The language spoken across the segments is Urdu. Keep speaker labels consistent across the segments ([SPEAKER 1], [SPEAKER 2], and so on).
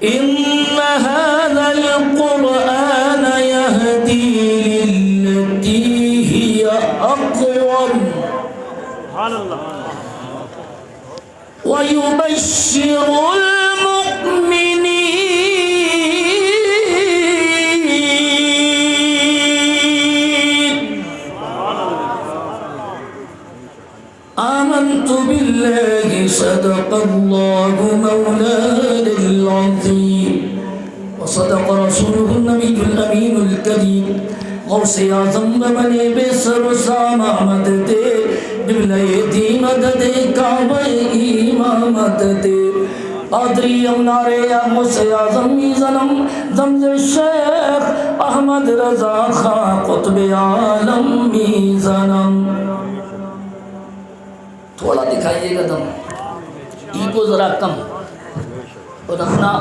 [SPEAKER 1] إن هذا القرآن يهدي للتي هي أقوم ويبشر المؤمنين آمنت بالله صدق الله مولانا العظيم وصدق رسوله النبي الأمين الكريم غوث اعظم بنے بے سر سامامت دے بلایتی مدد کعبہ امامت دے قادری امنارے غوث اعظم میزنم زمز شیخ احمد رضا خان قطب عالم میزنم. تھوڑا دکھائیے گا دم ایگو ذرا کم اور اپنا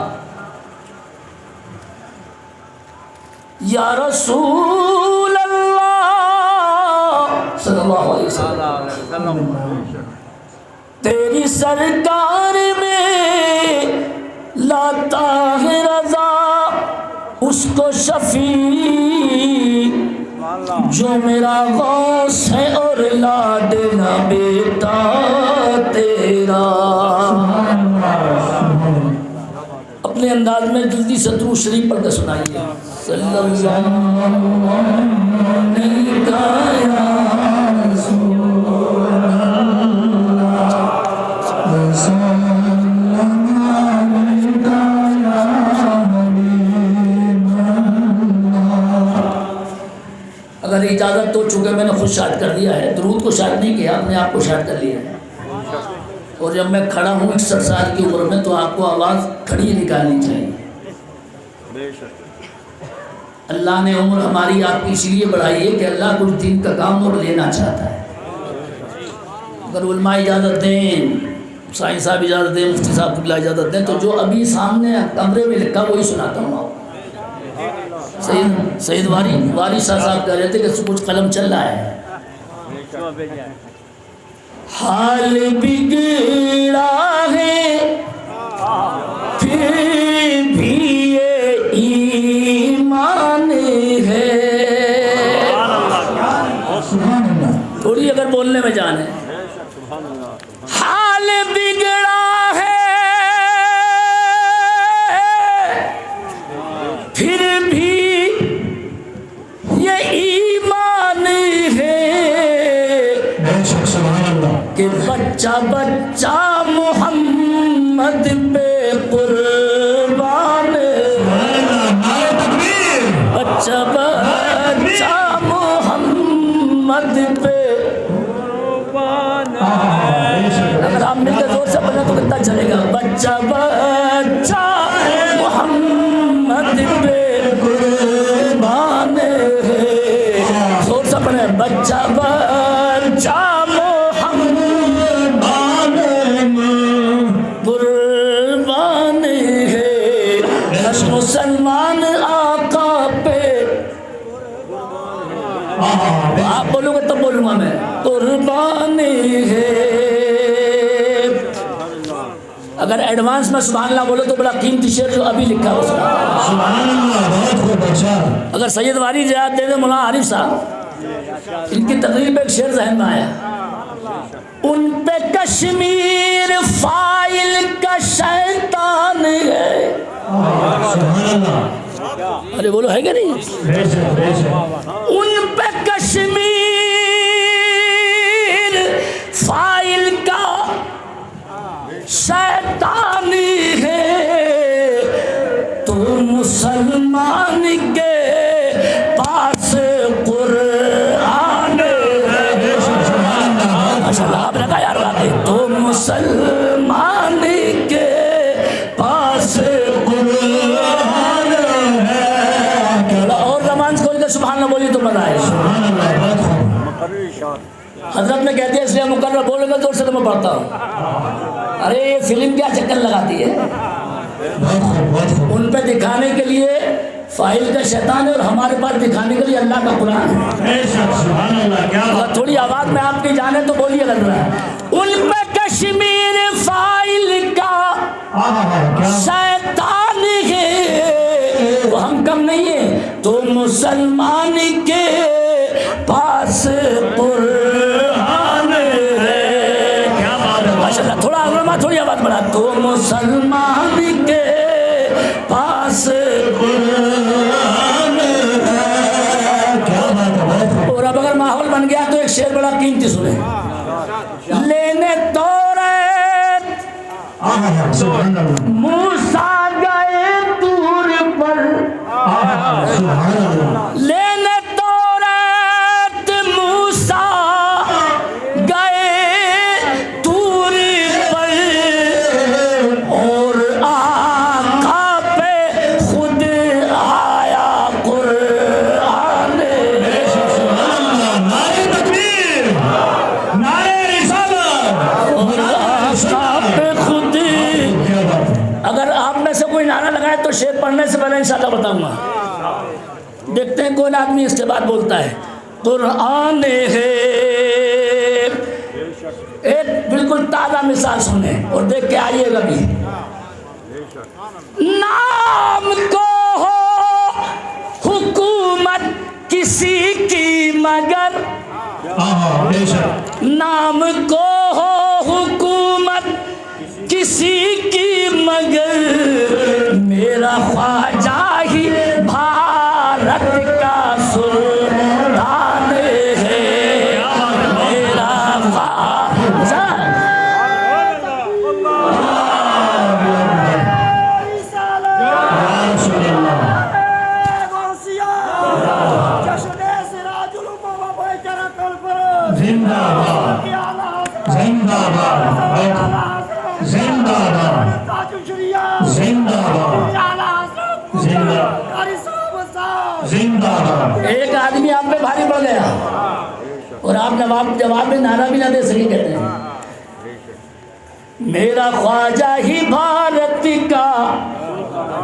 [SPEAKER 1] یا رسول اللہ صلی اللہ علیہ وسلم تیری سرکار میں لاتا ہے رضا اس کو شفیع جو میرا غوث ہے اور لاڈلا بیٹا تیرا. اپنے انداز میں جلدی سے درود شریف پڑھ کے سنائیے. صلی اللہ علیہ اگر اجازت تو چونکہ میں نے خود شاد کر دیا ہے، درود کو شاد نہیں کیا، اپنے آپ کو شاد کر لیا ہے. اور جب میں کھڑا ہوں 61 سال کی عمر میں تو آپ کو آواز کھڑی نکالنی چاہیے. اللہ نے عمر ہماری آپ کی اس لیے بڑھائی ہے کہ اللہ کچھ دین کا کام اور لینا چاہتا ہے. اگر علماء اجازت دیں، سائیں صاحب اجازت دیں، مفتی صاحب اللہ اجازت دیں تو جو ابھی سامنے کمرے میں لکھا وہی سناتا ہوں. سید واری شاہ صاحب کہہ رہے تھے کہ کچھ قلم چل رہا ہے. حال بگڑا ہے پھر بھی یہ ایمان ہے. تھوڑی اگر بولنے میں جان ہے. حال بگڑا ہے پھر بھی یہ ایمان ہے کہ بچہ بچہ محمد پہ قربان ہے. بچہ بچہ محمد پہ قربان ہے. اگر آپ مل کے زور سے پڑھیں تو کتنا چلے گا. بچہ بچہ محمد پہ قربان ہے. زور سے پڑھیں. بچہ بچہ مسلمان آقا پہ آپ بولو گے تب بولوں گا میں. قربانی ہے. اگر ایڈوانس میں سبحان اللہ بولو تو بڑا قیمتی شعر جو ابھی لکھا ہو سبحان اللہ. اگر سید واری جہاد دے دے مولانا عارف صاحب ان کی تقریر میں ایک شعر ذہن میں آیا. ان پہ کشمیر فائل کا شیطان ہے. ارے بولو ہے کہ نہیں. ان پہ کشمیر فائل کا شیطان ہے تو مسلمان کے پاس قرآن ہے. ماشاء اللہ آپ رکھا یار واقعی. تو مسلمان کے پاس قرآن ہے. اور زمان کھول کے سبحان اللہ بولی تو مزہ آئے. حضرت نے کہتے ہیں اس لیے مقرر بولے گا زور سے تو میں پڑھتا ہوں. ارے یہ فلم کیا چکر لگاتی ہے. ان پہ دکھانے کے لیے فائل کا شیطان ہے اور ہمارے پاس دکھانے کے لیے اللہ کا قرآن ہے. تھوڑی آواز میں آپ کی جانے تو بولیے لگ رہا ہے. ان پہ کشمیر فائل کا شیطان مسلمان کے پاس قرآن ہے. ماشاء اللہ. تھوڑا علماء تھوڑی آواز بڑھا. تو مسلمان کے پاس قرآن ہے. اور اب اگر ماحول بن گیا تو ایک شعر بڑا قیمتی سنیں. لینے توریت موسیٰ گئے طور پر. لینے توریت موسیٰ گئے طور پر اور آقا پہ خود آیا قرآن.
[SPEAKER 2] نعرہ تکبیر، نعرہ رسالت.
[SPEAKER 1] اور آقا پہ خود. اگر آپ میں سے کوئی نعرہ لگائے تو شعر پڑھنے سے پہلے انشاءاللہ بتاؤں گا. دیکھتے ہیں کون آدمی اس کے بعد بولتا ہے. قرآن ہے. ایک بالکل تازہ مثال سنیں اور دیکھ کے آئیے گا بھی. نام کو ہو حکومت کسی کی مگر. نام کو ہو حکومت کسی کی مگر میرا خواجہ ہی بھارت کا سلطان ہے. میرا خواجہ.
[SPEAKER 2] زندہ باد، زندہ باد، زندہ باد، زندہ باد، زندہ باد.
[SPEAKER 1] ایک آدمی آپ پہ بھاری پڑ گیا اور آپ جواب میں نعرہ بھی نہ دے سکے. کہتے ہیں میرا خواجہ ہی بھارت کا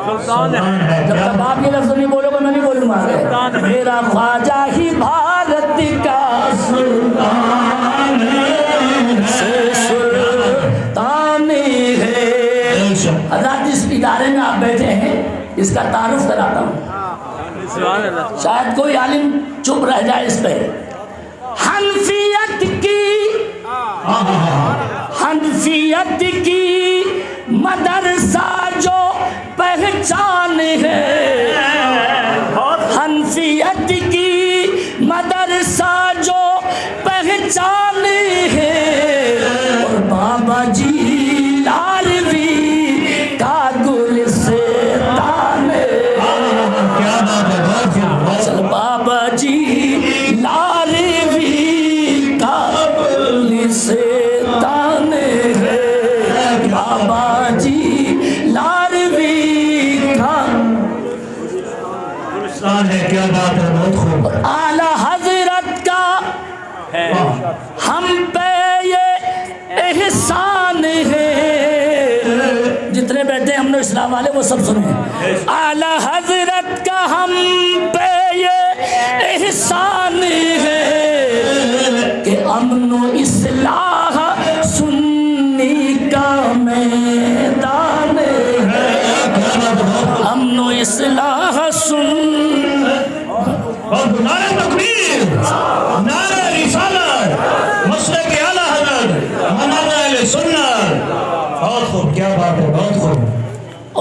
[SPEAKER 2] سلطان ہے.
[SPEAKER 1] جب تک آپ یہ لفظ نہیں بولو گے میں نہیں بولوں گا. میرا خواجہ ہی بھارت کا سلطان ہے. حضرات جس ادارے میں آپ بیٹھے ہیں اس کا تعارف کراتا ہوں. شاید کوئی عالم چپ رہ جائے اس پہ. حنفیت کی مدرسہ جو پہچان ہے. حنفیت کی مدرسہ جو پہچان ہے. اور بابا جی لاروی کا گلستان ہے. چل بابا جی لاروی کا گلستان ہے. بابا جی لاروی کا
[SPEAKER 2] گلستان ہے. کیا بات ہے، بہت خوب.
[SPEAKER 1] اعلی حضرت کا ہم پہ یہ احسان ہے. جتنے بیٹھے ہم نے اسلام والے وہ سب سنے. اعلی حضرت کا ہم پہ یہ احسان ہے کہ امن و اصلاح سنی کا میدان ہے. امن و اصلاح
[SPEAKER 2] نعرہ تکبیر، نعرہ رسالت، مسلک اعلیٰ حضرت، منہج اہل سنت. بہت خوب. کیا بات ہے، بہت خوب.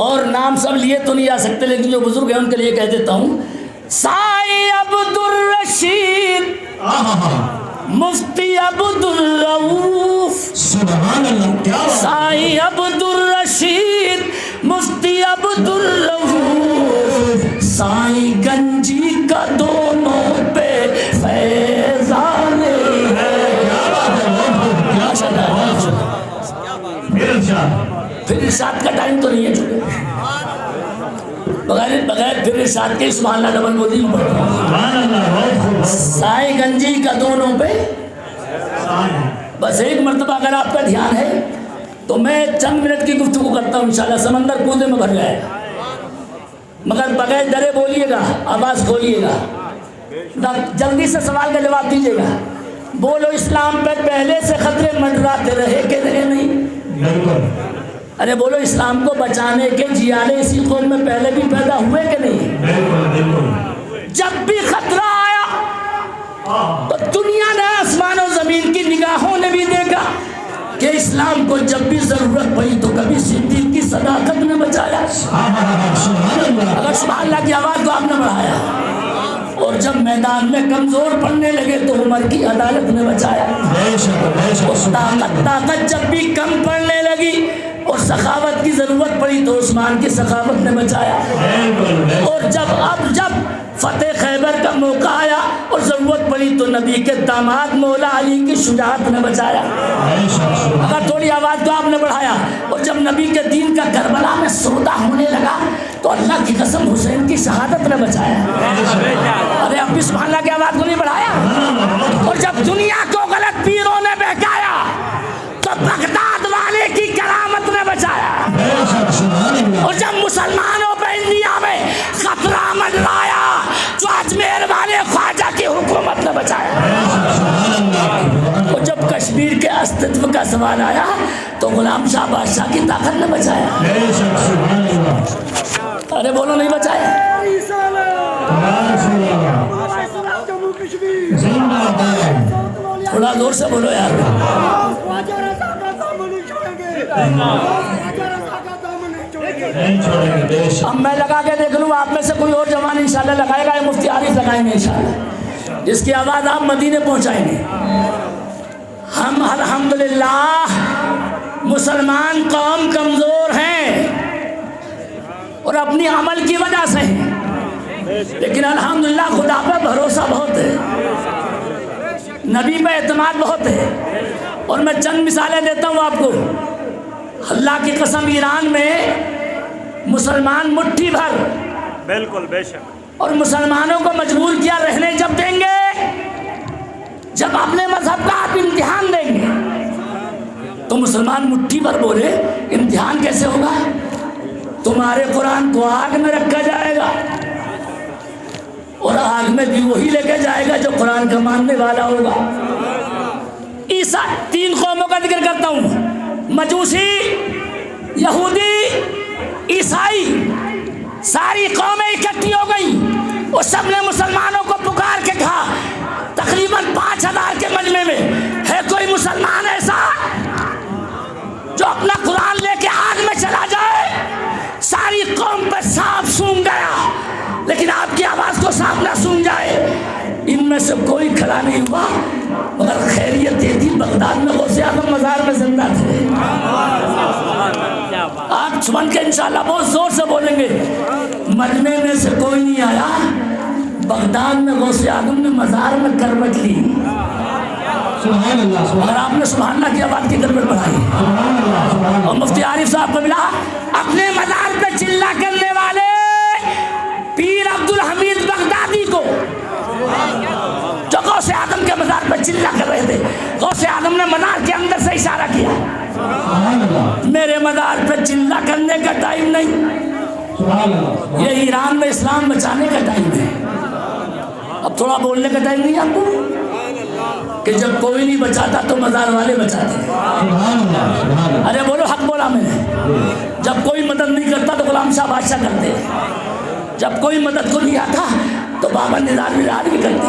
[SPEAKER 1] اور نام سب لیے تو نہیں آ سکتے لیکن جو بزرگ ہیں ان کے لیے کہہ دیتا ہوں. سائی عبدالرشید، مفتی عبدالرؤوف.
[SPEAKER 2] سبحان اللہ. کیا بات.
[SPEAKER 1] سائی عبدالرشید، مفتی عبدالرؤوف. سائی گنجی کا دونوں پہ فیضان ہے. پھر ارشاد کا ٹائم تو نہیں ہے چکے. بغیر پھر ارشاد کے سبحان اللہ ڈبل بولی میں پڑھتا ہوں. سائی گنجی کا دونوں پہ. بس ایک مرتبہ اگر آپ کا دھیان ہے تو میں چند منٹ کی گفتگو کرتا ہوں. انشاءاللہ سمندر کودے میں بھر جائے گا مگر بغیر ڈرے بولیے گا، آواز کھولیے گا. جلدی سے سوال کا جواب دیجیے گا. بولو اسلام پہ پہلے سے خطرے منڈراتے رہے کہ نہیں؟ ارے بولو اسلام کو بچانے کے جیالے اسی قوم میں پہلے بھی پیدا ہوئے کہ نہیں؟ جب بھی خطرہ آیا تو دنیا نے آسمان و زمین کی نگاہوں نے بھی دیکھا کہ اسلام کو جب بھی ضرورت پڑی تو کبھی صدیق کی صداقت نے بچایا. اگر سبحان اللہ کی آواز کو آپ نے بڑھایا. اور جب میدان میں کمزور پڑنے لگے تو عمر کی عدالت نے بچایا. طاقت جب بھی کم پڑنے لگی اور سخاوت کی ضرورت پڑی تو عثمان کی سخاوت نے بچایا. اور جب فتح خیبر کا موقع آیا اور ضرورت پڑی تو نبی کے داماد مولا علی کی شجاعت نے بچایا. اگر تھوڑی آواز کو آپ نے بڑھایا. اور جب نبی کے دین کا کربلا میں سودا ہونے لگا تو اللہ کی قسم حسین کی شہادت نے بچایا. ارے اب بھی سبحان اللہ کی آواز کو نہیں بڑھایا. اور جب دنیا کو غلط پیروں نے بہکایا تو بغداد والے کی کرامت نے بچایا. اور جب مسلمانوں پہ انڈیا میں خطرہ منڈرایا تو اجمیر والے خواجہ کی حکومت نے بچایا. اور جب کشمیر کے استتو کا سوال آیا تو غلام شاہ بادشاہ کی طاقت نے بچایا. ارے بولو نہیں بچایا. تھوڑا زور سے بولو یار. اب میں لگا کے دیکھ لوں آپ میں سے کوئی اور جوان انشاءاللہ لگائے گا. مفتی عارف لگائیں گے انشاءاللہ, جس کی آواز آپ مدینے پہنچائیں گے. ہم الحمدللہ مسلمان قوم کمزور ہیں اور اپنی عمل کی وجہ سے ہیں, لیکن الحمدللہ خدا پہ بھروسہ بہت ہے, نبی پہ اعتماد بہت ہے. اور میں چند مثالیں دیتا ہوں آپ کو. اللہ کی قسم ایران میں مسلمان مٹھی بھر
[SPEAKER 3] بالکل بے شک
[SPEAKER 1] اور مسلمانوں کو مجبور کیا رہنے جب دیں گے, جب اپنے مذہب کا آپ امتحان دیں گے تو مسلمان مٹھی بھر بولے امتحان کیسے ہوگا, تمہارے قرآن کو آگ میں رکھا جائے گا اور آگ میں بھی وہی لے کے جائے گا جو قرآن کا ماننے والا ہوگا. تین قوموں کا ذکر کرتا ہوں, مجوسی, یہودی, عیسائی. ساری قومیں اکٹھی ہو گئی اور سب نے مسلمانوں کو پکار کے کہا, تقریباً 5000 کے مجمع میں ہے کوئی مسلمان ایسا جو اپنا قرآن لے کے آگ میں چلا جائے. ساری قوم پہ سانپ سونگ گیا لیکن آپ کی آواز کو سانپ نہ سونگ جائے. ان میں سے کوئی کھڑا نہیں ہوا, مگر خیریت یہ تھی بغداد میں غوث اعظم مزار میں زندہ تھے. آپ سمجھ کے انشاءاللہ بہت زور سے بولیں گے. مجمع میں سے کوئی نہیں آیا, بغداد میں غوث اعظم نے مزار میں کروٹ لی. اگر آپ نے سبحان اللہ کی آواز کی کروٹ بڑھائی. اور مفتی عارف صاحب کو ملا اپنے مزار پہ چلہ کرنے والے پیر عبدالحمید بغدادی کو, جو غوث اعظم کے مزار پہ چلہ کر رہے تھے. غوث اعظم نے مزار کے اندر سے اشارہ کیا, میرے مزار پہ چلہ کرنے کا ٹائم نہیں, یہ ایران میں اسلام بچانے کا ٹائم ہے. اب تھوڑا بولنے کا ٹائم نہیں آپ کو کہ جب کوئی نہیں بچاتا تو مزار والے بچاتے. ارے بولو حق بولا میں نے. جب کوئی مدد نہیں کرتا تو غلام شاہ بادشاہ کرتے, جب کوئی مدد کو نہیں آتا تو بابا نظار بھی کرتے.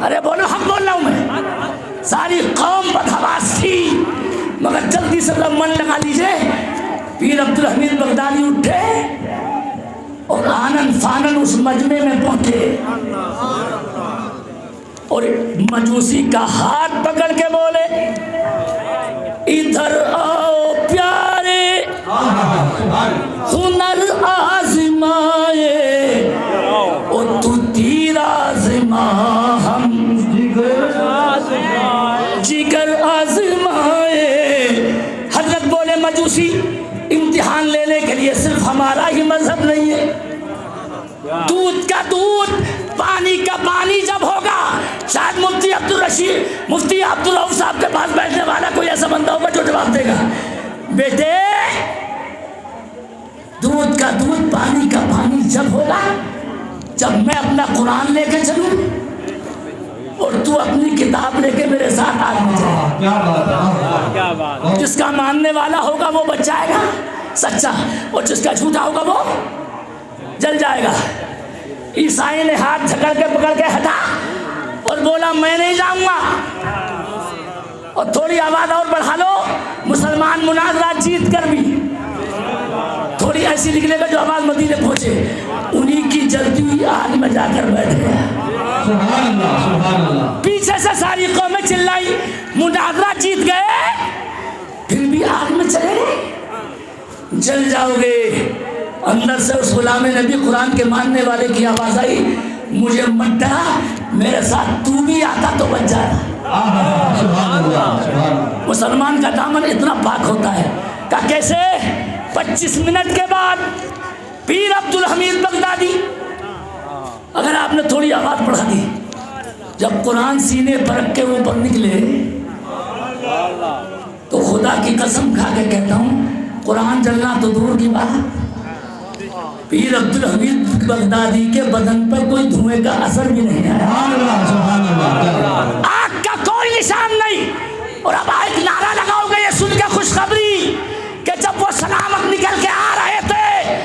[SPEAKER 1] ارے بولو حق بول رہا ہوں میں. ساری قوم بدحواس تھی مگر جلدی سے من لگا لیجئے. پیر عبدالحمید بغدادی اٹھے اور آنن فانن اس مجمع میں پہنچے اور مجوسی کا ہاتھ پکڑ کے بولے, ادھر آؤ پیارے ہنر آزمائے, اور تو تیر آزما ہم جگر آزمائے. حضرت بولے مجوسی امتحان لینے کے لیے صرف ہمارا ہی مذہب نہیں ہے. دودھ کا دودھ, پانی کا پانی جب ہوگا, شاید مفتی عبدالرشید, مفتی عبدالرؤف صاحب کے پاس بیٹھنے والا کوئی ایسا بندہ ہوگا جو جواب دے گا, بیٹے دودھ کا دودھ, پانی کا پانی جب ہوگا جب میں اپنا قرآن لے کے چلوں اور تو اپنی کتاب لے کے میرے ساتھ آگے جائے. جس کا ماننے والا ہوگا وہ بچ جائے گا سچا, اور جس کا جھوٹا ہوگا وہ جل جائے گا. عیسائی نے ہاتھ جھکڑ کے پکڑ کے ہٹا اور بولا میں نہیں جاؤں گا. اور تھوڑی آواز اور بڑھا لو, مسلمان مناظرہ جیت کر بھی تھوڑی ایسی نکلے گا جو آواز مدینے پہنچے, انہی کی جلتی ہوئی آگ میں جا کر بیٹھ گیا.
[SPEAKER 2] سبحان اللہ سبحان اللہ.
[SPEAKER 1] پیچھے سے ساری قومیں چلائی, مناظرہ جیت گئے پھر بھی آگ میں چلے گئے, جل جاؤ گے. اندر سے اس غلام نبی قرآن کے ماننے والے کی آواز آئی, مجھے مت ڈرا, میرے ساتھ تو بھی آتا تو بچ جاتا.
[SPEAKER 2] سبحان اللہ سبحان اللہ.
[SPEAKER 1] مسلمان کا دامن اتنا پاک ہوتا ہے کہ کیسے 25 منٹ کے بعد پیر عبدالحمید بغدادی, اگر آپ نے تھوڑی آواز بڑھا دی, جب قرآن سینے پر رکھ کے اوپر نکلے تو خدا کی قسم کھا کے کہتا ہوں قرآن جلنا تو دور کی بات, پیر عبدالحمید بغدادی کے بدن پر کوئی دھوئیں کا اثر بھی نہیں آیا.
[SPEAKER 2] سبحان اللہ سبحان اللہ.
[SPEAKER 1] آگ کا کوئی نشان نہیں. اور اب ایک نعرہ لگاؤ گے یہ سن کے خوشخبری کہ جب وہ سلامت نکل کے آ رہے تھے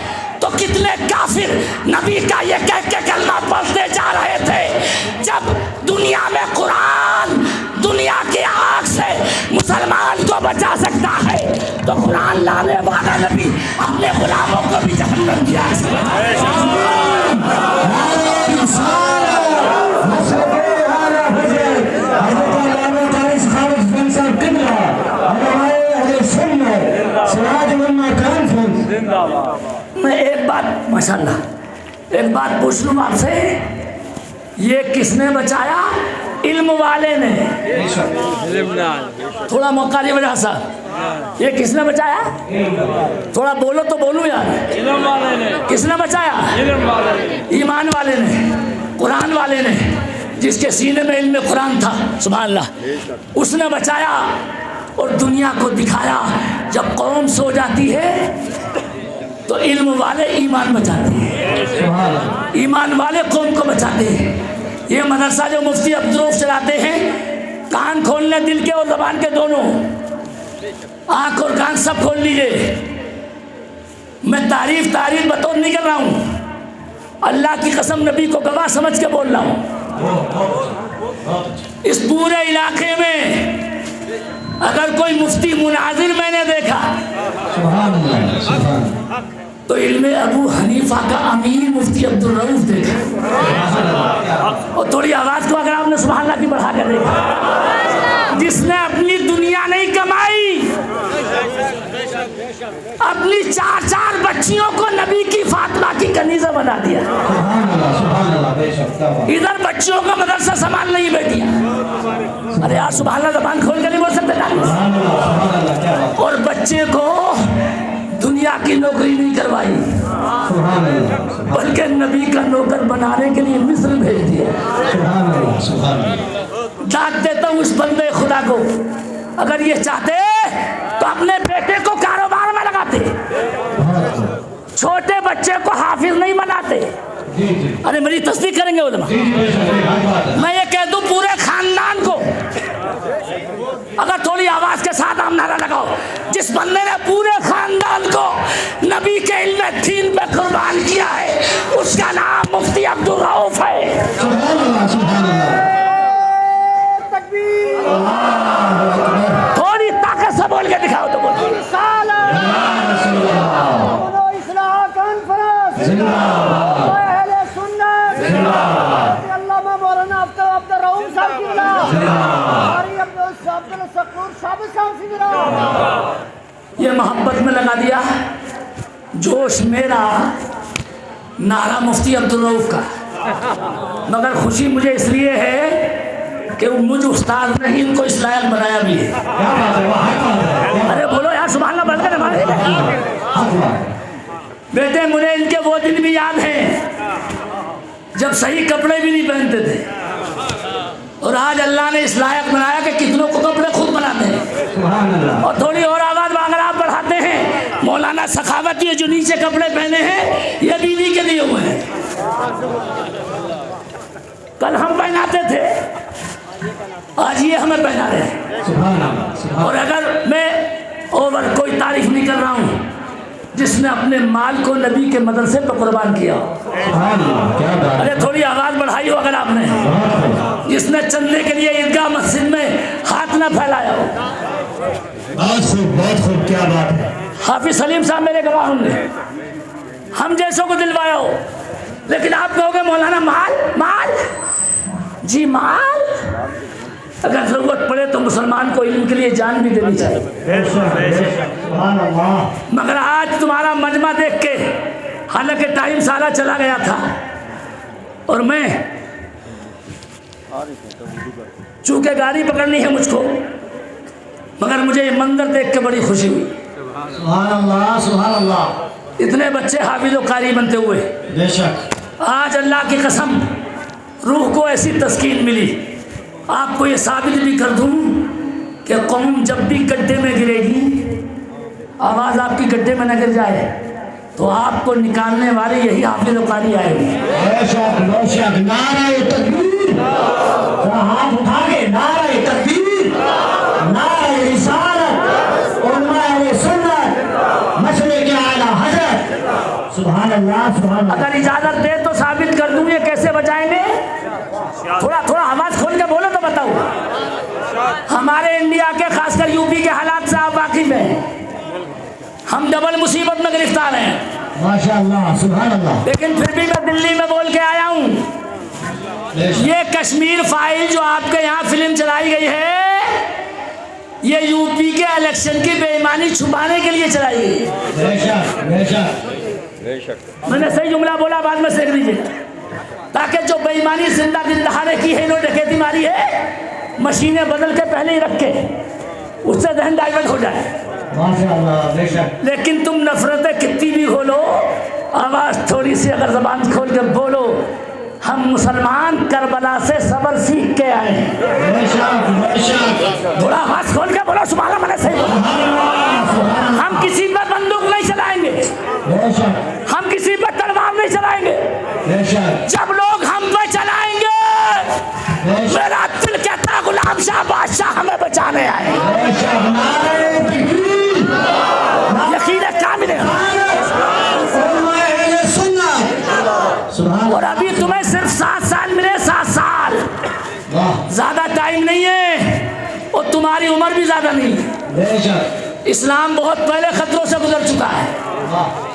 [SPEAKER 1] تو کتنے کافر نبی کا یہ کہہ کے کلمہ پڑھتے جا رہے تھے. جب دنیا میں قرآن دنیا کی آگ سے مسلمان کو بچا سکتا ہے تو قرآن لانے والا نبی اپنے غلاموں کو بھی جہنم کی آگ سے میں ایک بات ماشاءاللہ ایک بات پوچھ لوں آپ سے, یہ کس نے بچایا؟ علم والے نے. تھوڑا موقع دی وجہ سے یہ کس نے بچایا؟ تھوڑا بولو تو بولو یار. کس نے بچایا؟ ایمان والے نے, قرآن والے نے, جس کے سینے میں علم قرآن تھا. سبحان اللہ, اس نے بچایا اور دنیا کو دکھایا جب قوم سو جاتی ہے تو علم والے ایمان بچاتے ہیں, ایمان والے قوم کو بچاتے ہیں. یہ مدرسہ جو مفتی عبدالرؤف چلاتے ہیں, کان کھولنے دل کے اور زبان کے دونوں, آنکھ اور کان سب کھول لیجئے. میں تعریف بطور نہیں کر رہا ہوں, اللہ کی قسم نبی کو گواہ سمجھ کے بول رہا ہوں. اس پورے علاقے میں اگر کوئی مفتی مناظر میں نے دیکھا تو علم ابو حنیفہ کا امیر مفتی عبدالرؤف دیکھا. اور تھوڑی آواز کو اگر آپ نے سبحان اللہ کی بڑھا کر دیکھا, جس نے اپنی دنیا نہیں کمائی, اپنی 4 بچیوں کو نبی کی فاطمہ کی کنیزہ بنا دیا. ادھر بچیوں کا مدرسہ سنبھال نہیں بیٹھیا. ارے یار سبحان اللہ زبان کھول کے نہیں بول سکتے. اور بچے کو دنیا کی نوکری نہیں کروائی بلکہ نبی کا نوکر بنانے کے لیے مصر بھیج دیا. داد دیتا ہوں اس بندے خدا کو, اگر یہ چاہتے تو اپنے بیٹے کو کاروبار میں لگاتے, چھوٹے بچے کو حافظ نہیں بناتے. ارے میری تصدیق کریں گے علماء, میں یہ کہہ دوں پورے خاندان کو, اگر تھوڑی آواز کے ساتھ آپ نعرہ لگاؤ, جس بندے نے پورے خاندان کو نبی کے علم دین پہ قربان کیا ہے اس کا نام مفتی عبدالرؤف ہے. تھوڑی طاقت سے بول کے دکھاؤ تو بولو. یہ محبت میں لگا دیا جوش میرا نعرہ مفتی عبدالرؤف کا, مگر خوشی مجھے اس لیے ہے کہ مجھ استاد نے ان کو اس لائق بنایا بھی ہے. ارے بولو یار سبحان اللہ بول کر ہمارے بیٹے, مجھے ان کے وہ دن بھی یاد ہیں جب صحیح کپڑے بھی نہیں پہنتے تھے, اور آج اللہ نے اس لائق بنایا کہ کتنوں کو کپڑے خود بناتے ہیں. اور تھوڑی اور آواز اگر آپ بڑھاتے ہیں, مولانا سخاوت یہ جو نیچے کپڑے پہنے ہیں یہ بیوی کے لیے ہوئے ہیں. کل ہم پہناتے تھے, آج یہ ہمیں پہنا رہے ہیں. اور اگر میں اوور کوئی تعریف نہیں کر رہا ہوں, جس نے اپنے مال کو نبی کے مدرسے پر قربان کیا ہو.
[SPEAKER 2] کیا بات
[SPEAKER 1] ارے تھوڑی آواز بڑھائی ہو اگر آپ نے. جس نے چندے کے لیے عیدگاہ مسجد میں ہاتھ نہ پھیلایا ہو.
[SPEAKER 2] بہت خوب کیا بات ہے.
[SPEAKER 1] حافظ سلیم صاحب میرے گواہ ہوں گے. ہم جیسوں کو دلوایا ہو. لیکن آپ کہو گے مولانا مال مال جی مال. اگر ضرورت پڑے تو مسلمان کو علم کے لیے جان بھی دینی چاہیے. مگر آج تمہارا مجمع دیکھ کے حالانکہ ٹائم سارا چلا گیا تھا اور میں چونکہ گاڑی پکڑنی ہے مجھ کو مگر مجھے یہ منظر دیکھ کے بڑی خوشی ہوئی.
[SPEAKER 2] سبحان اللہ سبحان اللہ.
[SPEAKER 1] اتنے بچے حافظ و قاری بنتے ہوئے.
[SPEAKER 2] بے شک.
[SPEAKER 1] آج اللہ کی قسم روح کو ایسی تسکین ملی. آپ کو یہ ثابت بھی کر دوں کہ قوم جب بھی گڈھے میں گرے گی آواز آپ کی گڈھے میں نہ گر جائے تو آپ کو نکالنے والے یہی حافظ و قاری آئے گی.
[SPEAKER 2] بے شک بے شک. نعرہ تکبیر. ہاتھ اٹھا کے نعرہ تکبیر. نعرہ رسالت. علماء اہل سنت. مسلک اعلی حضرت. سبحان اللہ سبحان اللہ.
[SPEAKER 1] اگر اجازت دے تو ثابت کر دوں یہ کیسے بچائیں گے. تھوڑا آواز کھول کے بولو تو بتاؤ. ہمارے انڈیا کے خاص کر یو پی کے حالات سے آپ واقف ہیں. ہم ڈبل مصیبت میں گرفتار ہیں
[SPEAKER 2] ماشاءاللہ سبحان اللہ.
[SPEAKER 1] لیکن پھر بھی میں دلی میں بول کے آیا ہوں. یہ کشمیر فائل جو آپ کے یہاں فلم چلائی گئی ہے یہ یو پی کے الیکشن کی بے ایمانی چھپانے کے لیے چلائی گئی.
[SPEAKER 2] بے شک بے شک.
[SPEAKER 1] میں نے صحیح جملہ بولا بعد میں سیکھ لیجیے تاکہ جو بے ایمانی زندہ دل دہاڑے کی ہے انہوں نے ڈکیتی ماری ہے مشینیں بدل کے پہلے ہی رکھ کے اس سے ذہن ڈائیورٹ ہو جائے.
[SPEAKER 2] ماشاءاللہ بے شک.
[SPEAKER 1] لیکن تم نفرتیں کتنی بھی کھولو آواز تھوڑی سی اگر زبان کھول کے بولو ہم مسلمان کربلا سے صبر سیکھ کے آئے ہیں.
[SPEAKER 2] بے شک بے شک.
[SPEAKER 1] تھوڑا آواز کھول کے بولو سبحان اللہ. میں نے صحیح بولا. ہم کسی پر بندوق نہیں چلائیں گے.
[SPEAKER 2] بے شک.
[SPEAKER 1] ہم کسی پر تلوار نہیں چلائیں گے.
[SPEAKER 2] بے شک.
[SPEAKER 1] جب لوگ ہم پہ چلائیں گے میرا دل کہتا غلام شاہ بادشاہ ہمیں بچانے آئے.
[SPEAKER 2] بے شک. نعرہ تکبیر.
[SPEAKER 1] یقین کامل ہے.
[SPEAKER 2] علماء اہل سنت. سبحان
[SPEAKER 1] اور ابھی تمہیں صرف 7 سال ملے. 7 سال
[SPEAKER 2] اللہ.
[SPEAKER 1] زیادہ ٹائم نہیں ہے اور تمہاری عمر بھی زیادہ نہیں ہے.
[SPEAKER 2] بے شک.
[SPEAKER 1] اسلام بہت پہلے خطروں سے گزر چکا ہے.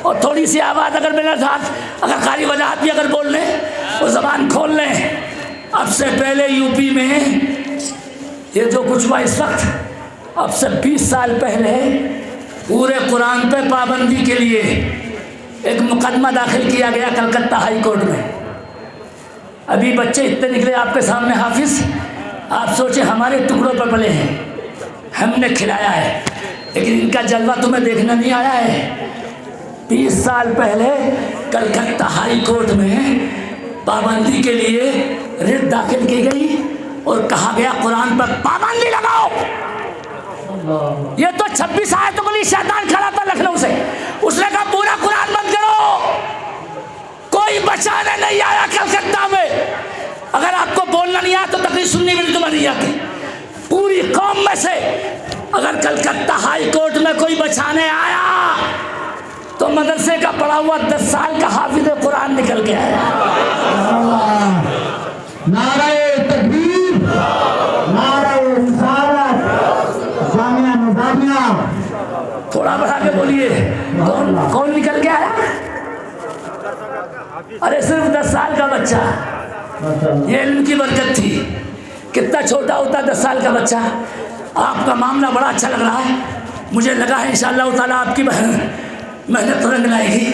[SPEAKER 1] اور تھوڑی سی آواز اگر میرے ساتھ اگر قاری وضاحت بھی اگر بول لیں اور زبان کھول لیں. اب سے پہلے یو پی میں یہ جو کچھ ہوا اس وقت اب سے 20 سال پہلے پورے قرآن پہ پابندی کے لیے ایک مقدمہ داخل کیا گیا کلکتہ ہائی کورٹ میں. ابھی بچے اتنے نکلے آپ کے سامنے حافظ. آپ سوچیں ہمارے ٹکڑوں پر پلے ہیں ہم نے کھلایا ہے لیکن ان کا جلوہ تمہیں دیکھنا نہیں آیا ہے. 20 سال پہلے کلکتہ ہائی کورٹ میں پابندی کے لیے ریٹ داخل کی گئی اور کہا گیا قرآن پر پابندی لگاؤ. یہ تو 26 آیتوں کے لیے شیطان کھڑا تھا لکھنؤ سے. اس نے کہا پورا قرآن بند کرو. کوئی بچانے نہیں آیا کلکتہ میں. اگر آپ کو بولنا نہیں آیا تو تقریر سننی بھی تمہیں نہیں آتی. پوری قوم میں سے اگر کلکتہ ہائی کورٹ میں کوئی بچانے آیا تو مدرسے کا پڑھا ہوا 10 سال کا حافظ قرآن نکل کے آیا.
[SPEAKER 2] نعرہ تکبیر. نعرہ رسالت. جامعہ نظامیہ.
[SPEAKER 1] تھوڑا بڑھا کے بولیے کون نکل کے آیا. ارے صرف 10 سال کا بچہ. یہ علم کی برکت تھی. کتنا چھوٹا ہوتا 10 سال کا بچہ. آپ کا معاملہ بڑا اچھا لگ رہا ہے. مجھے لگا ہے انشاءاللہ تعالیٰ آپ کی محنت رنگ لائے گی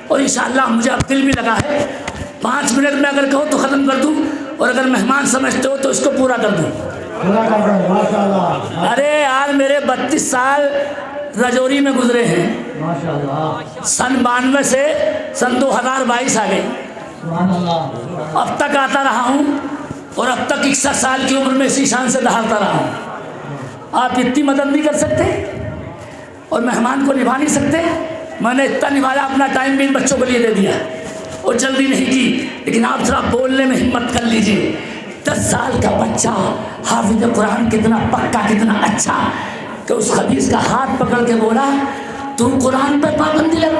[SPEAKER 1] اور انشاءاللہ مجھے اب دل بھی لگا ہے 5 منٹ میں اگر کہو تو ختم کر دوں اور اگر مہمان سمجھتے ہو تو اس کو پورا کر دوں. ارے یار میرے 32 سال رجوری میں گزرے ہیں. سن 92 سے سن 2022 آ گئی. اب تک آتا رہا ہوں اور اب تک 61 سال کی عمر میں اسی شان سے دہاڑتا رہا ہوں. آپ اتنی مدد نہیں کر سکتے اور مہمان کو نبھا نہیں سکتے. میں نے اتنا نبھایا اپنا ٹائم بھی ان بچوں کے لیے دے دیا اور جلدی نہیں کی. لیکن آپ ذرا بولنے میں ہمت کر لیجیے. 10 سال کا بچہ حافظ قرآن کتنا پکا کتنا اچھا کہ اس خبیث کا ہاتھ پکڑ کے بولا تو قرآن پہ پابندی لگا.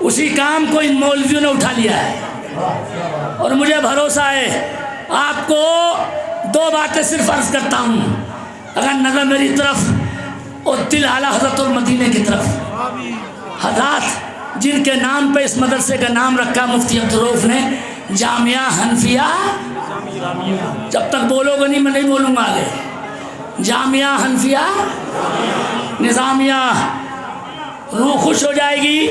[SPEAKER 1] اسی کام کو ان مولویوں نے اٹھا لیا ہے، اور مجھے بھروسہ ہے آپ کو دو باتیں صرف عرض کرتا ہوں، اگر نظر میری طرف اور دل اعلیٰ حضرت المدینہ کی طرف، حضرات جن کے نام پہ اس مدرسے کا نام رکھا مفتی عبدالرؤف نے، جامعہ حنفیہ، جب تک بولو گے نہیں میں نہیں بولوں گا آگے، جامعہ حنفیہ نظامیہ، روح خوش ہو جائے گی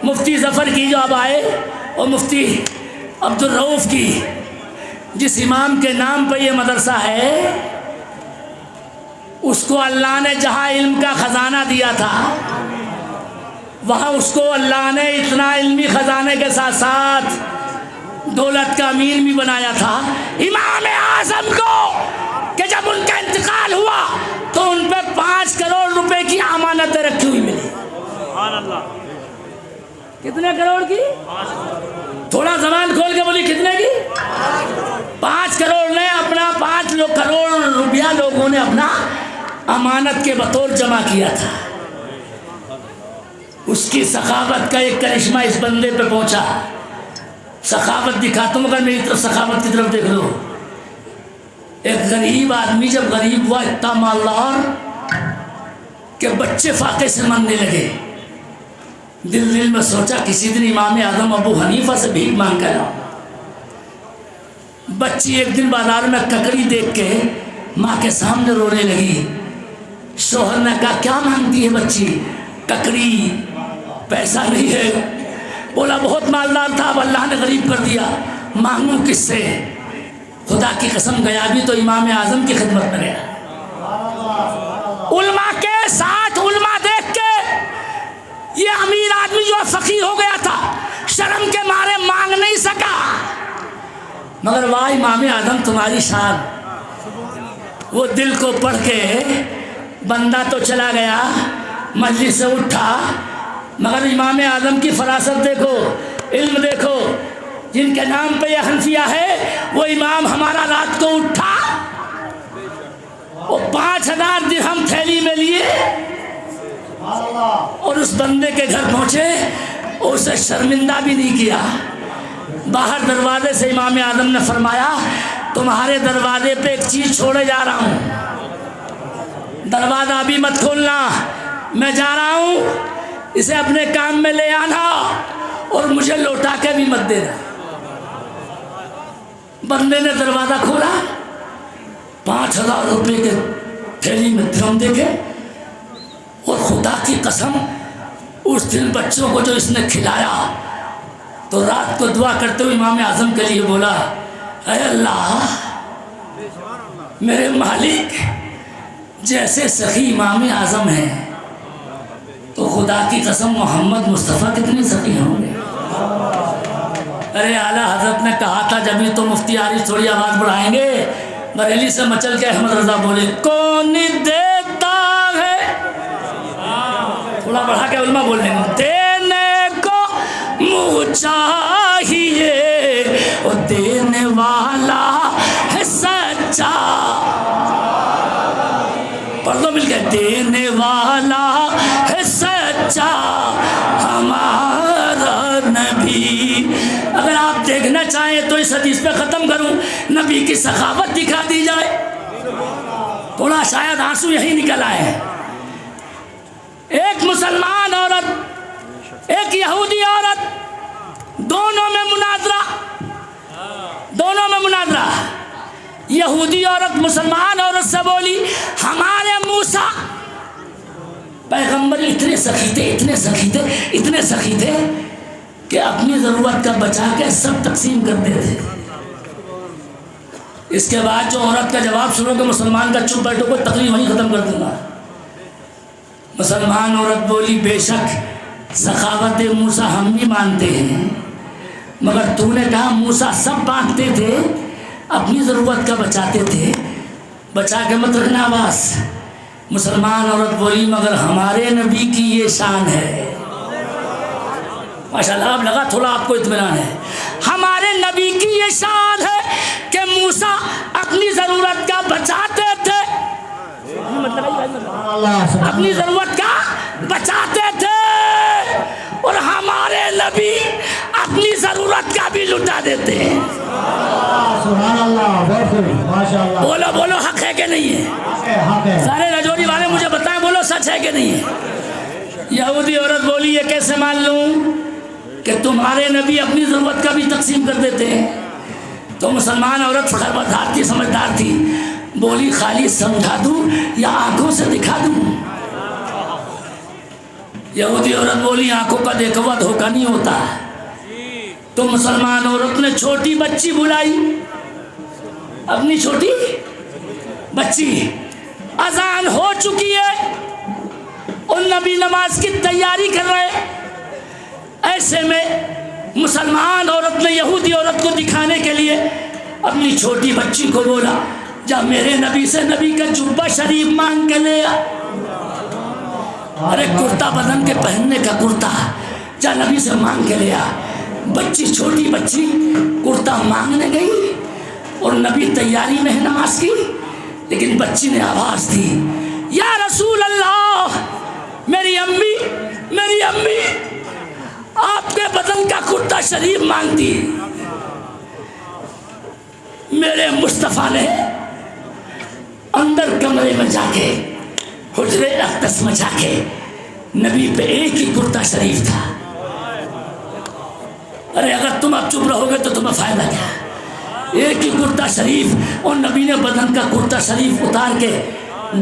[SPEAKER 1] مفتی ظفر کی جو اب آئے، اور مفتی عبدالرؤف کی، جس امام کے نام پہ یہ مدرسہ ہے، اس کو اللہ نے جہاں علم کا خزانہ دیا تھا، وہاں اس کو اللہ نے اتنا علمی خزانے کے ساتھ ساتھ دولت کا امین بھی بنایا تھا امام اعظم کو، کہ جب ان کا انتقال ہوا تو ان پہ 5 کروڑ روپے کی امانتیں رکھی ہوئی ملی۔
[SPEAKER 3] سبحان اللہ۔
[SPEAKER 1] کتنے کروڑ کی؟ تھوڑا زبان کھول کے بولی کتنے کی؟ 5 کروڑ نے اپنا 5 کروڑ روپیہ لوگوں نے اپنا امانت کے بطور جمع کیا تھا۔ اس کی سخاوت کا ایک کرشمہ اس بندے پہ پہنچا، سخاوت دکھاتا ہوں، اگر میری طرف سخاوت کی طرف دیکھ لو، ایک غریب آدمی جب غریب ہوا اتنا مالدار کہ بچے فاقے سے مرنے لگے، دل میں سوچا کسی دن امام اعظم ابو حنیفہ سے بھیک مانگ کر آؤں۔ بچی ایک دن بازار میں ککڑی دیکھ کے ماں کے سامنے رونے لگی، شوہر نے کہا کیا مانگتی ہے بچی؟ ککڑی، پیسہ نہیں ہے۔ بولا بہت مالدار تھا، اب اللہ نے غریب کر دیا، مانگوں کس سے؟ خدا کی قسم گیا بھی تو امام اعظم کی خدمت میں گیا، علماء کے ساتھ علماء دیکھ کے یہ امیر آدمی جو فقیر ہو گیا تھا شرم کے مارے مانگ نہیں سکا، مگر واہ امام اعظم تمہاری شان۔ وہ دل کو پڑھ کے بندہ تو چلا گیا، مجلس سے اٹھا، مگر امام اعظم کی فراست دیکھو، علم دیکھو، جن کے نام پہ یہ حنفیہ ہے، وہ امام ہمارا رات کو اٹھا، وہ 5000 درہم تھیلی میں لیے اور اس بندے کے گھر پہنچے، اور اسے شرمندہ بھی نہیں کیا۔ باہر دروازے سے امام اعظم نے فرمایا تمہارے دروازے پہ ایک چیز چھوڑے جا رہا ہوں، دروازہ ابھی مت کھولنا، میں جا رہا ہوں، اسے اپنے کام میں لے آنا اور مجھے لوٹا کے بھی مت دینا۔ بندے نے دروازہ کھولا، 5000 روپے کے تھیلی میں درہم دیکھے، اور خدا کی قسم اس دن بچوں کو جو اس نے کھلایا تو رات کو دعا کرتے ہوئے امام اعظم کے لیے بولا اے اللہ میرے مالک، جیسے سخی امام اعظم ہیں تو خدا کی قسم محمد مصطفیٰ کتنے سخی ہوں گے۔ ارے اعلیٰ حضرت نے کہا تھا جب ہی تو مفتی عارف تھوڑی آواز بڑھائیں گے، بریلی سے مچل کے احمد رضا بولے کون دیتا ہے، تھوڑا بڑھا کے علماء بول رہے ہیں، دینے کو منہ چاہیے اور دینے والا ہے سچا، پڑھ دو مل کے، دینے والا ہے سچا ہمارا نبی۔ اگر آپ دیکھنا چاہیں تو اس حدیث پہ ختم کروں، نبی کی سخاوت دکھا دی جائے، تھوڑا شاید آنسو یہی نکل آئے ہیں۔ ایک مسلمان عورت ایک یہودی عورت، دونوں میں مناظرہ، یہودی عورت مسلمان عورت سے بولی ہمارے موسیٰ پیغمبر اتنے سخی تھے کہ اپنی ضرورت کا بچا کے سب تقسیم کرتے تھے۔ اس کے بعد جو عورت کا جواب سنو کہ مسلمان کا چپ بیٹھو، کوئی تقریر وہیں ختم کر دوں گا۔ مسلمان عورت بولی بے شک سخاوت موسیٰ ہم بھی مانتے ہیں، مگر تو نے کہا موسیٰ سب بانٹتے تھے، اپنی ضرورت کا بچاتے تھے، بچا کے مت رکھنا بس۔ مسلمان عورت بولی مگر ہمارے نبی کی یہ شان ہے، ماشاءاللہ اب لگا تھوڑا آپ کو اطمینان ہے، ہمارے نبی کی یہ شان ہے کہ موسیٰ اپنی ضرورت کا بچاتے تھے، اپنی ضرورت کا بچاتے تھے، اور ہمارے نبی اپنی ضرورت کا بھی لٹا دیتے ہیں.
[SPEAKER 2] سبحان اللہ، بہت خوب، ماشاء اللہ.
[SPEAKER 1] بولو بولو، حق ہے کہ نہیں ہے؟
[SPEAKER 2] حق ہے.
[SPEAKER 1] سارے رجوری والے مجھے بتائیں، بولو سچ ہے کہ نہیں ہے؟ یہودی عورت بولی یہ کیسے مان لوں کہ تمہارے نبی اپنی ضرورت کا بھی تقسیم کر دیتے ہیں؟ تو مسلمان عورت خبردار تھی، سمجھدار تھی، بولی خالی سمجھا دوں یا آنکھوں سے دکھا دوں؟ یہودی عورت بولی آنکھوں کا دیکھا ہوا دھوکہ نہیں ہوتا. تو مسلمان عورت نے چھوٹی بچی بلائی، اپنی چھوٹی بچی. اذان ہو چکی ہے اور نبی نماز کی تیاری کر رہے. ایسے میں مسلمان عورت نے یہودی عورت کو دکھانے کے لیے اپنی چھوٹی بچی کو بولا جا میرے نبی سے نبی کا جبہ شریف مانگ کے لے آ. ارے کرتا بدن کے پہننے کا کرتا جا نبی سے مانگ کے لے آ. بچی چھوٹی بچی کرتا مانگنے گئی اور نبی تیاری میں نماز کی، لیکن بچی نے آواز دی یا رسول اللہ، میری امی آپ کے بدن کا کرتا شریف مانگتی. میرے مصطفیٰ نے اندر کمرے میں جا کے حجرے اقدس میں جا کے نبی پہ ایک ہی کرتا شریف تھا. ارے اگر تم اب چپ رہو گے تو تمہیں فائدہ کیا؟ ایک ہی کرتا شریف، اور نبی نے بدن کا کرتا شریف اتار کے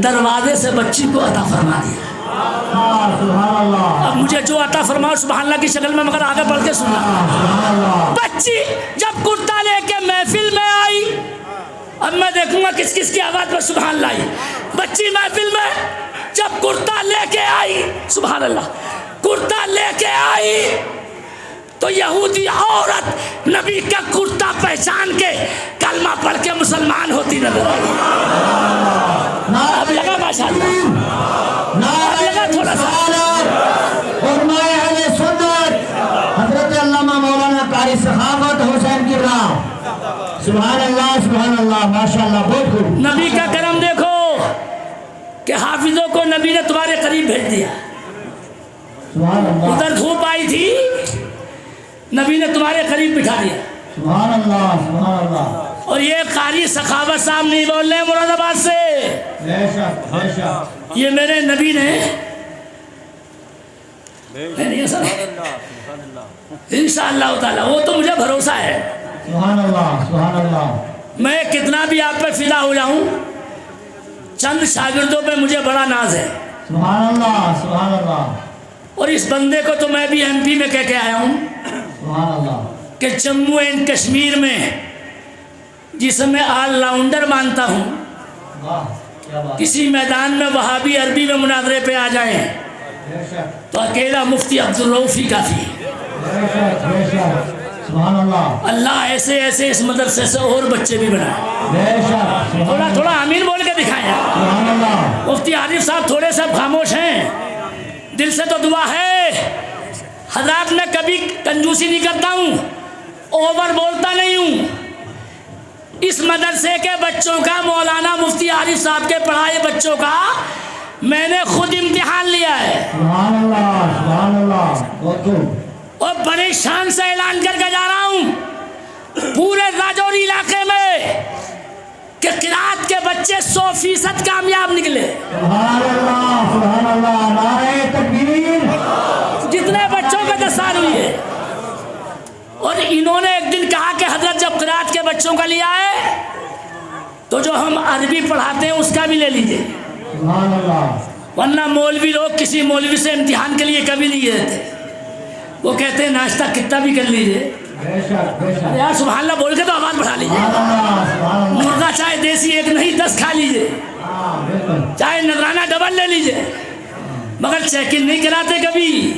[SPEAKER 1] دروازے سے بچی کو عطا فرما دیا. اب مجھے جو عطا فرماؤ سبحان اللہ کی شکل میں، مگر آگے پڑھ کے سننا. بچی جب کرتا لے کے محفل میں آئی، اب میں دیکھوں گا کس کس کی آواز پر سبحان اللہ آئی. بچی محفل میں جب کرتا لے کے آئی، سبحان اللہ، کرتا لے کے آئی تو یہودی عورت نبی کا کرتا پہچان کے کلمہ پڑھ کے مسلمان ہوتی نظر آئی. اب لگا ماشاءاللہ، اب لگا تھوڑا سا.
[SPEAKER 2] حضرت علامہ مولانا قاری سخاوت حسین کبلا، سبحان اللہ سبحان اللہ، ماشاء اللہ، بہت خوب.
[SPEAKER 1] نبی کا کرم دیکھو کہ حافظوں کو نبی نے تمہارے قریب بھیج دیا.
[SPEAKER 2] سبحان اللہ،
[SPEAKER 1] ادھر دھوپ آئی تھی، نبی نے تمہارے قریب بٹھا دیا.
[SPEAKER 2] سبحان اللہ سبحان اللہ.
[SPEAKER 1] اور یہ قاری سخاوت صاحب نہیں بول رہے مراد آباد سے،
[SPEAKER 2] بے شک بے شک.
[SPEAKER 1] یہ میرے نبی نے انشاءاللہ تعالی، وہ تو مجھے بھروسہ ہے.
[SPEAKER 2] سبحان اللہ سبحان اللہ.
[SPEAKER 1] میں کتنا بھی آپ پہ فدا ہو جاؤں، چند شاگردوں پہ مجھے بڑا ناز ہے.
[SPEAKER 2] سبحان اللہ سبحان اللہ.
[SPEAKER 1] اور اس بندے کو تو میں بھی ایم پی میں کہہ کے آیا ہوں
[SPEAKER 2] سبحان اللہ
[SPEAKER 1] کہ جموں اینڈ کشمیر میں جسے میں آل راؤنڈر مانتا ہوں،
[SPEAKER 2] واہ کیا بات.
[SPEAKER 1] کسی میدان میں وہابی عربی میں مناظرے پہ آ جائیں
[SPEAKER 2] بے شک
[SPEAKER 1] تو اکیلا مفتی عبدالرؤف ہی کافی ہے.
[SPEAKER 2] بے شک بے شک. سبحان اللہ.
[SPEAKER 1] اللہ ایسے ایسے اس مدرسے سے اور بچے بھی بنائے.
[SPEAKER 2] بے شک.
[SPEAKER 1] تھوڑا تھوڑا آمین بول کے دکھائیں.
[SPEAKER 2] سبحان اللہ.
[SPEAKER 1] مفتی عارف صاحب تھوڑے سے خاموش ہیں، دل سے تو دعا ہے. حضرات میں کبھی کنجوسی نہیں کرتا ہوں، اوور بولتا نہیں ہوں. اس مدرسے کے بچوں کا، مولانا مفتی عارف صاحب کے پڑھائے بچوں کا میں نے خود امتحان لیا ہے.
[SPEAKER 2] سبحان اللہ سبحان اللہ. بہت خوب.
[SPEAKER 1] اور بڑی شان سے اعلان کر کے جا رہا ہوں پورے راجوری علاقے میں کہ قرات کے بچے 100% کامیاب نکلے.
[SPEAKER 2] سبحان اللہ سبحان اللہ. نعرہ تکبیر.
[SPEAKER 1] جتنے بچوں کا دستار ہوئی ہے. اور انہوں نے ایک دن کہا کہ حضرت جب قرات کے بچوں کا لیا ہے تو جو ہم عربی پڑھاتے ہیں اس کا بھی لے لیجئے،
[SPEAKER 2] سبحان اللہ.
[SPEAKER 1] ورنہ مولوی لوگ کسی مولوی سے امتحان کے لیے کبھی نہیں لیتے. وہ کہتے ہیں ناشتہ کتنا بھی کر لیجئے.
[SPEAKER 2] بے شک بے شک.
[SPEAKER 1] یار سبحان اللہ بول کے تو آواز بڑھا لیجئے.
[SPEAKER 2] سبحان اللہ سبحان اللہ.
[SPEAKER 1] مرغا چاہے دیسی ایک نہیں 10 کھا لیجئے،
[SPEAKER 2] ہاں بالکل.
[SPEAKER 1] چاہے نذرانہ ڈبل لے لیجئے، مگر چیک ان نہیں کراتے کبھی.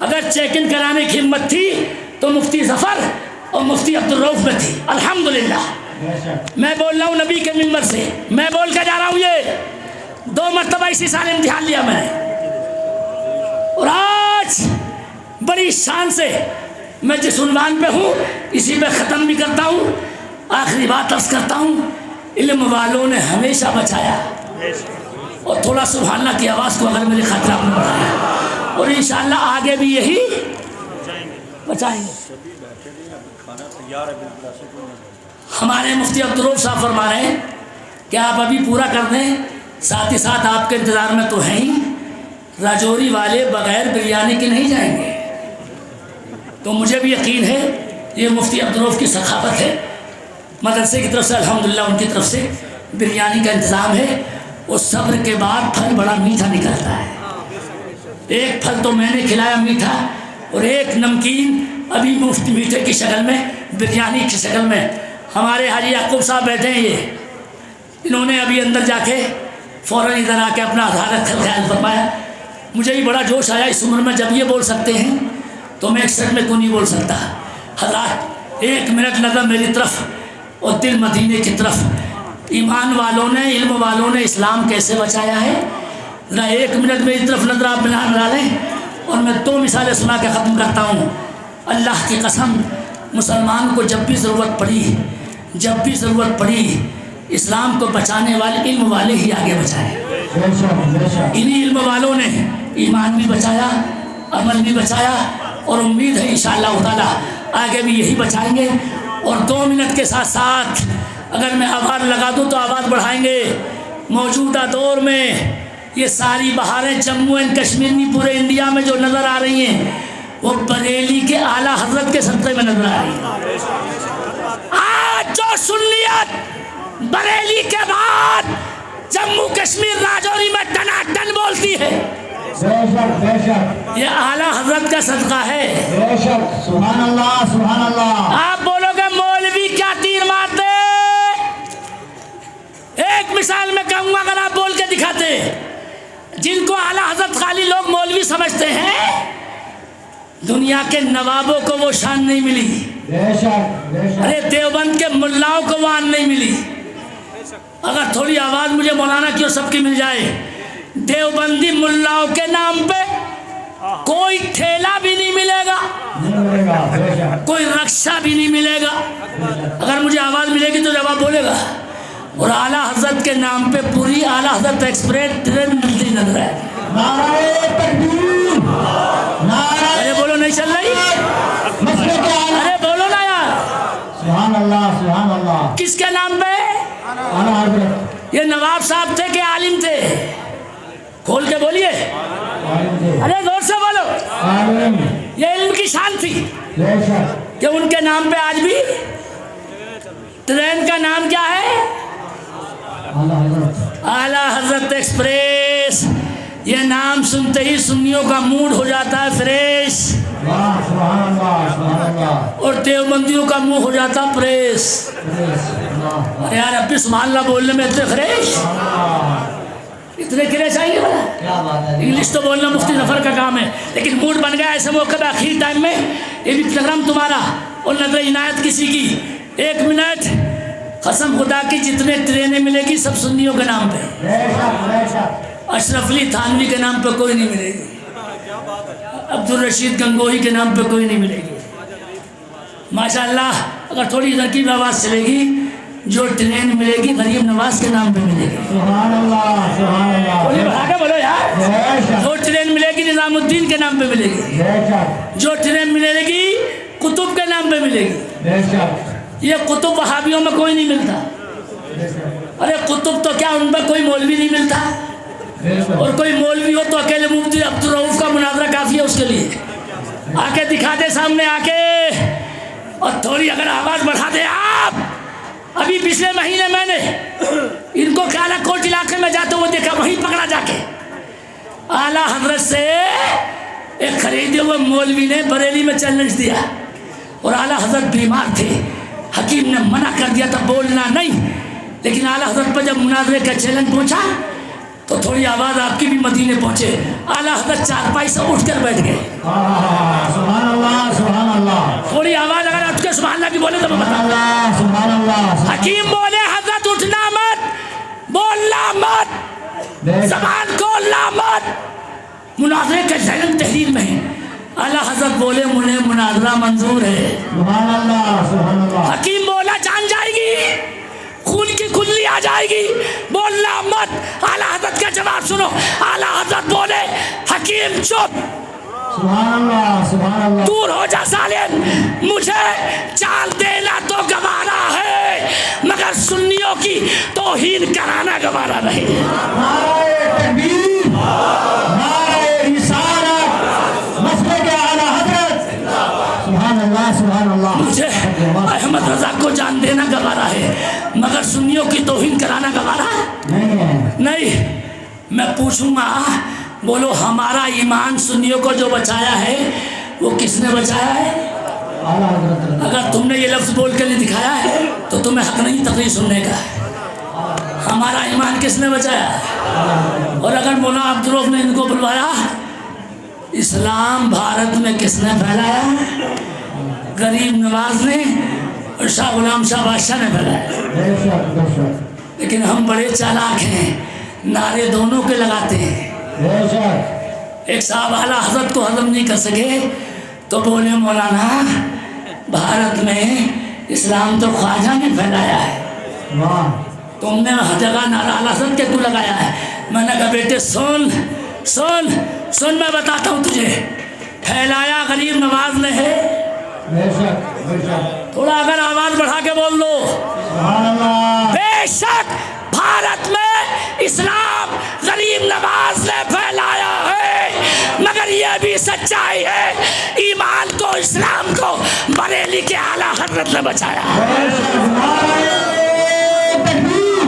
[SPEAKER 1] اگر چیک ان کرانے کی ہمت تھی تو مفتی ظفر اور مفتی عبدالرؤف میں تھی. الحمدللہ
[SPEAKER 2] بے شک.
[SPEAKER 1] میں بول رہا ہوں نبی کے منبر سے، میں بول کے جا رہا ہوں. یہ 2 مرتبہ اسی سال امتحان لیا میں نے، اور آج بڑی شان سے میں جس عنوان پہ ہوں اسی پہ ختم بھی کرتا ہوں. آخری بات عرض کرتا ہوں، علم والوں نے ہمیشہ بچایا. اور تھوڑا سبحان اللہ کی آواز کو اگر میری خاطر آپ نے بڑھایا، اور انشاءاللہ آگے بھی یہی بچائیں گے. ہمارے مفتی عبدالرؤف صاحب فرما رہے ہیں کہ آپ ابھی پورا کر دیں، ساتھ ہی ساتھ آپ کے انتظار میں تو ہیں ہی، راجوری والے بغیر بریانی کے نہیں جائیں گے. تو مجھے بھی یقین ہے یہ مفتی عبدالرؤف کی سخاوت ہے. مدرسے کی طرف سے الحمدللہ ان کی طرف سے بریانی کا انتظام ہے. اور صبر کے بعد پھل بڑا میٹھا نکلتا ہے. ایک پھل تو میں نے کھلایا میٹھا، اور ایک نمکین ابھی مفت میٹھے کی شکل میں، بریانی کی شکل میں. ہمارے حاجی یعقوب صاحب بیٹھے ہیں، انہوں نے ابھی اندر جا کے فوراً ادھر آ کے اپنا عدالت کا خیال فرمایا. مجھے بھی بڑا جوش آیا اس عمر میں، جب یہ بول سکتے ہیں تو میں 61 میں کیوں نہیں بول سکتا. حضرات 1 منٹ نظر میری طرف اور دل مدینے کی طرف. ایمان والوں نے، علم والوں نے اسلام کیسے بچایا ہے، ذرا 1 منٹ میری طرف نظر آپ بنا لیں. اور میں 2 مثالیں سنا کے ختم کرتا ہوں. اللہ کی قسم، مسلمان کو جب بھی ضرورت پڑی اسلام کو بچانے والے علم والے ہی آگے بچائے. انہی علم والوں نے ایمان بھی بچایا، عمل بھی بچایا، اور امید ہے انشاءاللہ تعالی آگے بھی یہی بچائیں گے. اور 2 منٹ کے ساتھ ساتھ اگر میں آواز لگا دوں تو آواز بڑھائیں گے. موجودہ دور میں یہ ساری بہاریں جموں اینڈ کشمیر میں، پورے انڈیا میں جو نظر آ رہی ہیں وہ بریلی کے اعلیٰ حضرت کے صدقے میں نظر آ رہی ہیں. آج جو سنیت بریلی کے بعد جموں کشمیر راجوری میں ٹناٹن بولتی ہے، یہ اعلیٰ حضرت کا صدقہ ہے.
[SPEAKER 2] سبحان اللہ سبحان اللہ.
[SPEAKER 1] آپ بولو گے مولوی کیا تیر مارتے؟ ایک مثال میں کہوں گا، اگر آپ بول کے دکھاتے. جن کو اعلیٰ حضرت خالی لوگ مولوی سمجھتے ہیں، دنیا کے نوابوں کو وہ شان نہیں ملی. ارے دیوبند کے ملاؤں کو وہ آن نہیں ملی. اگر تھوڑی آواز مجھے مولانا کی اور سب کی مل جائے، دیوبندی ملاؤں کے نام پہ کوئی ٹھیلا بھی نہیں ملے گا، کوئی رکشہ بھی نہیں ملے گا. اگر مجھے آواز ملے گی تو جواب بولے گا. اور اعلیٰ حضرت کے نام پہ پوری اعلیٰ حضرت ایکسپریس ٹرین ملتی نظر ہے. ارے بولو نہیں چل رہی؟ ارے بولو نا یار.
[SPEAKER 2] سبحان اللہ سبحان اللہ.
[SPEAKER 1] کس کے نام پہ؟ یہ نواب صاحب تھے کہ عالم تھے؟ کھول کے بولیے. ارے زور سے بولو. یہ علم کی شان تھی کہ ان کے نام پہ آج بھی ٹرین کا نام کیا ہے؟ اعلیٰ حضرت ایکسپریس. یہ نام سنتے ہی سنیوں کا موڈ ہو جاتا ہے فریش، اور دیوبندیوں کا منہ ہو جاتا پریس. ارے یار اب بھی سبحان اللہ بولنے میں اتنے فریش، اتنے کرے چاہیے بڑا. انگلش تو بولنا مفتی ظفر کا کام ہے، لیکن موڈ بن گیا ایسے موقع پہ آخری ٹائم میں یہ بھی پروگرام تمہارا اور نظر عنایت کسی کی. 1 منٹ قسم خدا کی، جتنے ٹرینیں ملے گی سب سنیوں کے نام پہ. اشرف علی تھانوی کے نام پہ کوئی نہیں ملے گی، عبدالرشید گنگوہی کے نام پہ کوئی نہیں ملے گی. ماشاءاللہ اگر تھوڑی ترکیب آواز چلے گی، جو ٹرین ملے گی غریب نواز کے نام پہ ملے گی.
[SPEAKER 2] سبحان اللہ سبحان اللہ.
[SPEAKER 1] بولیے بڑھا کے بولو یار. جو ٹرین ملے گی نظام الدین کے نام پہ ملے گی، جو ٹرین ملے گی قطب کے نام پہ ملے گی. یہ قطب وہابیوں میں کوئی نہیں ملتا. ارے قطب تو کیا ان پہ کوئی مولوی نہیں ملتا، اور کوئی مولوی ہو تو اکیلے مفتی عبدالرؤف کا مناظرہ کافی ہے اس کے لیے. آ کے دکھا دے سامنے آ کے، اور تھوڑی اگر آواز بڑھا دے آپ. ابھی پچھلے مہینے میں نے ان کو کالا کوٹ علاقے میں جاتے ہوئے دیکھا، وہیں پکڑا جا کے. اعلیٰ حضرت سے ایک خریدے ہوئے مولوی نے بریلی میں چیلنج دیا، اور اعلیٰ حضرت بیمار تھے. حکیم نے منع کر دیا تھا بولنا نہیں، لیکن اعلیٰ حضرت پر جب مناظرے کا چیلنج پہنچا تو تھوڑی آواز آپ کی بھی مدینے پہنچے. اعلیٰ حضرت چارپائی سے اٹھ کر بیٹھ گئے.
[SPEAKER 2] سبحان اللہ سبحان اللہ.
[SPEAKER 1] تھوڑی آواز اگر اٹھ کے سبحان اللہ کی بولے تو میں بتا.
[SPEAKER 2] سبحان اللہ.
[SPEAKER 1] حکیم بولے حضرت اٹھنا مت، بولنا مت، زبان کھولنا مت. مناظرے کا ذہن تحریر میں ہے. اعلیٰ حضرت بولے مجھے مناظرہ منظور ہے.
[SPEAKER 2] سبحان اللہ سبحان اللہ.
[SPEAKER 1] حکیم بولا جان جائے گی، خون کی کھلی آ جائے گی، بولنا مت. اعلیٰ حضرت کا جواب سنو. اعلیٰ حضرت بولے حکیم چپ.
[SPEAKER 2] سبحان اللہ سبحان اللہ.
[SPEAKER 1] دور ہو جا ظالم. مجھے چال دینا تو گوارا ہے مگر سنیوں کی توہین کرانا گوارا نہیں.
[SPEAKER 2] نعرہ تکبیر، نعرہ رسالت، مسلک اعلی حضرت. سبحان اللہ سبحان اللہ.
[SPEAKER 1] مجھے احمد رضا کو جان دینا گوارا ہے مگر سنیوں کی توہین کرانا گوارا
[SPEAKER 2] نہیں ہے.
[SPEAKER 1] نہیں. میں پوچھوں گا بولو ہمارا ایمان سنیوں کو جو بچایا ہے وہ کس نے بچایا ہے؟
[SPEAKER 2] اعلی حضرت.
[SPEAKER 1] اگر تم نے یہ لفظ بول کے نہیں دکھایا ہے تو تمہیں حق نہیں تقریر سننے کا. ہمارا ایمان کس نے بچایا ہے؟ اور اگر مولانا عبدالرؤف نے ان کو بلوایا اسلام بھارت میں کس نے پھیلایا؟ غریب نواز نے اور شاہ غلام شاہ بادشاہ نے پھیلایا.
[SPEAKER 2] بے شک بے شک
[SPEAKER 1] لیکن ہم بڑے چالاک ہیں، نعرے دونوں کے لگاتے ہیں.
[SPEAKER 2] بے شک.
[SPEAKER 1] ایک صاحب اعلیٰ حضرت کو ہضم نہیں کر سکے تو بولے مولانا بھارت میں اسلام تو خواجہ نے پھیلایا ہے،
[SPEAKER 2] واہ.
[SPEAKER 1] تم نے ہر جگہ نعرہ اعلیٰ حضرت کے کیوں لگایا ہے؟ میں نے کہا بیٹے سن سن سن میں بتاتا ہوں تجھے. پھیلایا غریب نواز نے ہے.
[SPEAKER 2] بے شک بے شک.
[SPEAKER 1] تھوڑا اگر آواز بڑھا کے بول دو.
[SPEAKER 2] سبحان اللہ.
[SPEAKER 1] بے شک بھارت میں اسلام غریب نواز نے پھیلایا ہے مگر یہ بھی سچائی ہے ایمان کو اسلام کو بریلی کے اعلیٰ حضرت نے بچایا ہے.
[SPEAKER 2] بے شک. نعرہ تکبیر،